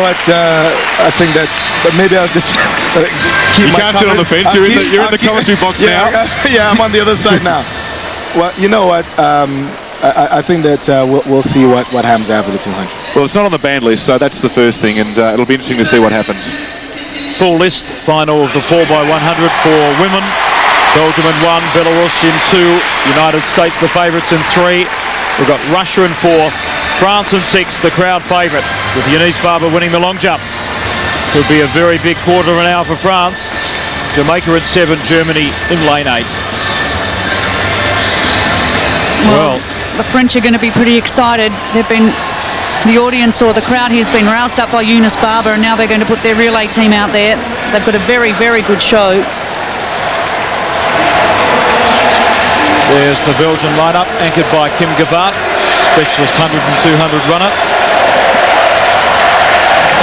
what? I think that, but maybe I'll just keep you my can't sit on the fence. You're in the commentary box now. Yeah, I'm on the other side now. Well, you know what? I think that we'll see what happens after the 200. Well, it's not on the banned list, so that's the first thing, and it'll be interesting to see what happens. Full list, final of the 4x100 for women. Belgium in 1, Belarus in 2, United States the favourites in 3. We've got Russia in 4, France in 6, the crowd favourite, with Eunice Barber winning the long jump. Could be a very big quarter of an hour for France. Jamaica in 7, Germany in lane 8. Well, the French are going to be pretty excited. The audience or the crowd here has been roused up by Eunice Barber, and now they're going to put their relay team out there. They've got a very, very good show. There's the Belgian lineup, anchored by Kim Gavart, specialist 100 and 200 runner.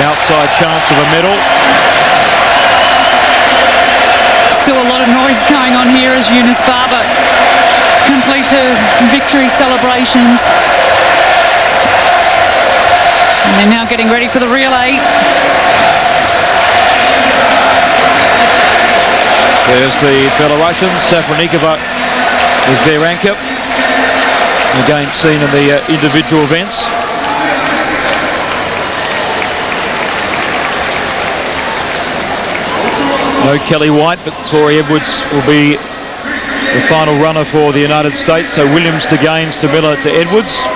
Outside chance of a medal. Still a lot of noise going on here as Eunice Barber completes her victory celebrations. And they're now getting ready for the relay. There's the Belarusian, Safranikova is their anchor. Again seen in the individual events. No Kelly White, but Tori Edwards will be the final runner for the United States. So Williams to Gaines to Miller to Edwards.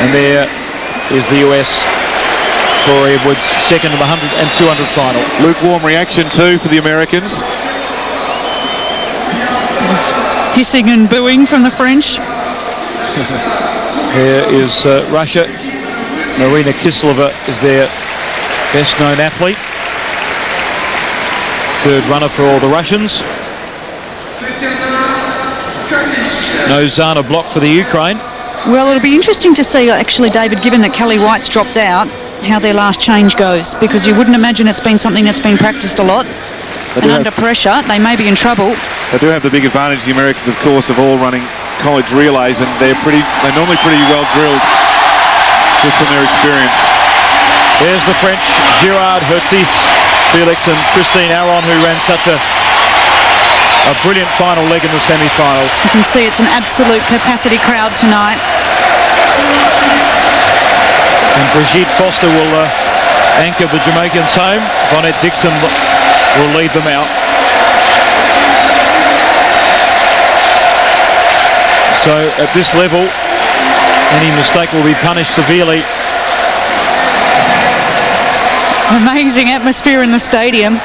And there is the US. Tori Edwards second in the 100 and 200 final. Lukewarm reaction too for the Americans. Hissing and booing from the French. There is Russia. Marina Kislova is their best known athlete. Third runner for all the Russians. No Zana block for the Ukraine. Well, it'll be interesting to see, actually, David, given that Kelly White's dropped out, how their last change goes, because you wouldn't imagine it's been something that's been practiced a lot. And under pressure, they may be in trouble. They do have the big advantage, the Americans, of course, of all running college relays, and they're normally pretty well drilled, just from their experience. There's the French, Girard, Hertis, Felix and Christine Aron, who ran such a brilliant final leg in the semi-finals. You can see it's an absolute capacity crowd tonight. And Brigitte Foster will anchor the Jamaicans home. Vonette Dixon will lead them out. So at this level, any mistake will be punished severely. Amazing atmosphere in the stadium.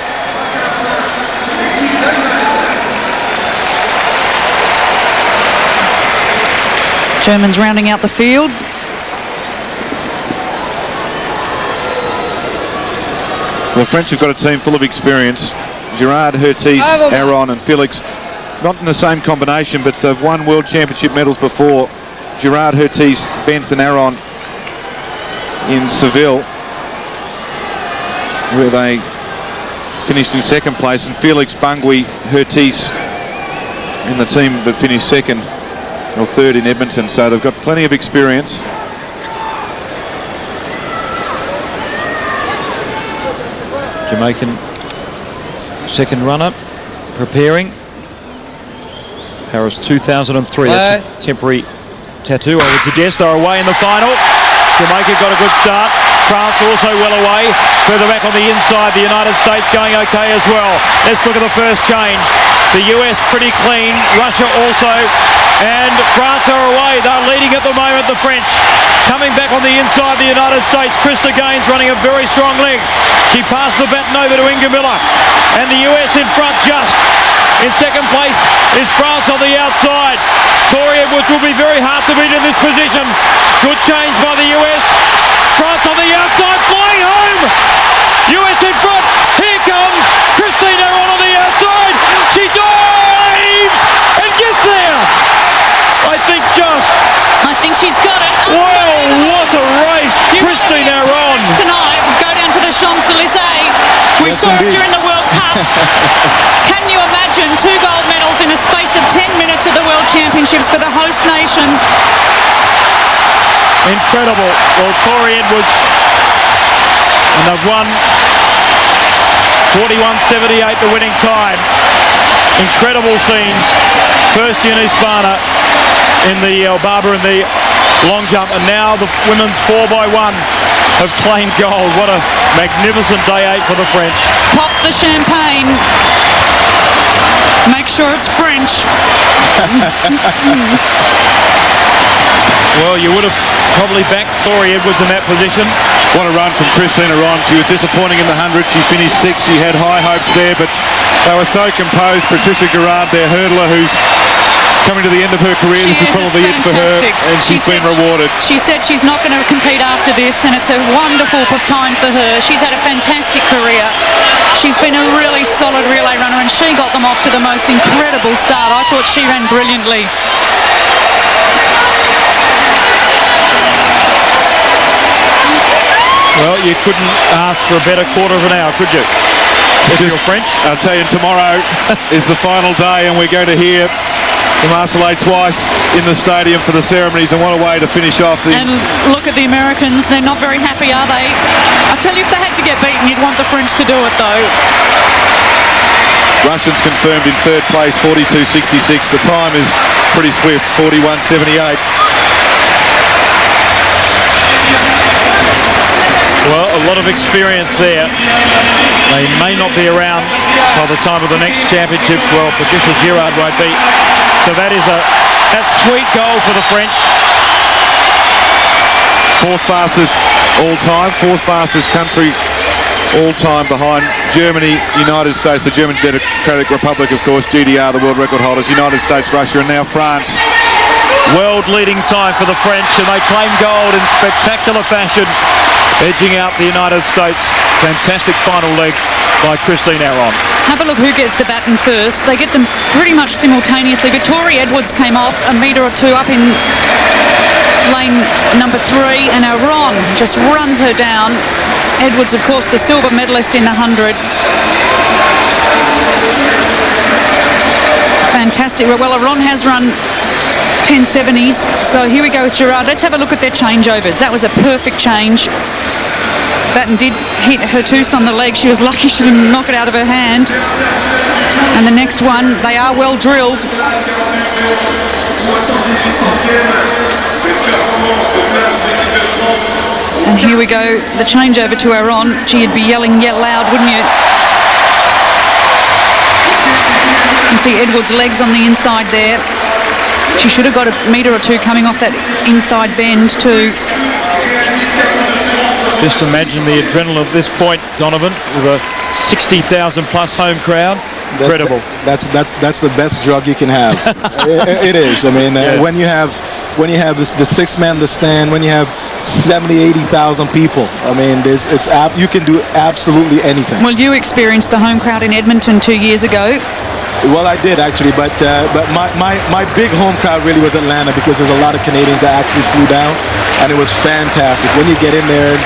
Germans rounding out the field. The French have got a team full of experience. Girard, Hertis, Aron and Felix, not in the same combination, but they've won World Championship medals before. Girard, Hertis, Benth and Aron in Seville, where they finished in second place, and Felix, Bangui, Hertis in the team that finished second or third in Edmonton. So they've got plenty of experience. Jamaican second runner preparing. Paris 2003. That's a temporary tattoo, I would suggest. They're away in the final. Jamaica got a good start. France also well away. Further back on the inside, the United States going okay as well. Let's look at the first change. The US pretty clean. Russia also. And France are away. They're leading at the moment, the French. Coming back on the inside, the United States. Krista Gaines running a very strong leg. She passed the baton over to Inga Miller. And the US in front just. In second place is France on the outside. Tori Edwards will be very hard to beat in this position. Good change by the US. France on the outside, flying home. US in front. Here comes Christine Aron on the outside. She dives and gets there. I think she's got it. Well, what a race. Christine Aron. Tonight, go down to the Champs-Élysées. We saw it during the World Cup. Can you imagine 2 gold medals in a space of 10 minutes at the World Championships for the host nation? Incredible. Well, Tori Edwards, And they've won 41.78, the winning time. Incredible scenes. First Eunice Barner in the Barber in the long jump, and now the women's 4x1 have claimed gold. What a magnificent day 8 for the French. Pop the champagne. Make sure it's French. Well, you would have probably backed Tori Edwards in that position. What a run from Christina Ron. She was disappointing in the 100. She finished 6th. She had high hopes there, but they were so composed. Patricia Garrard, their hurdler, who's coming to the end of her career. This is probably it for her, and she's been rewarded. She said she's not going to compete after this, and it's a wonderful time for her. She's had a fantastic career. She's been a really solid relay runner, and she got them off to the most incredible start. I thought she ran brilliantly. Well, you couldn't ask for a better quarter of an hour, could you? If you're French. I'll tell you, tomorrow is the final day, and we're going to hear the Marseillaise twice in the stadium for the ceremonies, and what a way to finish off. And look at the Americans. They're not very happy, are they? I tell you, if they had to get beaten, you'd want the French to do it, though. Russians confirmed in 3rd place, 42.66. The time is pretty swift, 41.78. Well, a lot of experience there. They may not be around by the time of the next championships. Well, Patricia Girard won't be. So that's sweet goal for the French. 4th fastest all time, 4th fastest country all time behind Germany, United States, the German Democratic Republic, of course, GDR, the world record holders, United States, Russia, and now France. World leading time for the French, and they claim gold in spectacular fashion, edging out the United States. Fantastic final leg by Christine Aron. Have a look who gets the baton first. They get them pretty much simultaneously. Victoria Edwards came off a metre or two up in lane number 3, and Aron just runs her down. Edwards, of course, the silver medalist in the 100. Fantastic. Well, Aron has run 1070s. So here we go with Girard. Let's have a look at their changeovers. That was a perfect change. Baton did hit her tooth on the leg. She was lucky she didn't knock it out of her hand. And the next one, they are well drilled. And here we go, the changeover to Aron. Gee, you'd be yelling yet loud, wouldn't you? You can see Edwards' legs on the inside there. She should have got a metre or two coming off that inside bend too. Just imagine the adrenaline at this point, Donovan, with a 60,000 plus home crowd. Incredible. That's the best drug you can have. It is. I mean, when you have the 6-man to stand, when you have 70,000-80,000 people, I mean, you can do absolutely anything. Well, you experienced the home crowd in Edmonton 2 years ago. Well, I did actually, but my big home crowd really was Atlanta, because there's a lot of Canadians that actually flew down, and it was fantastic when you get in there.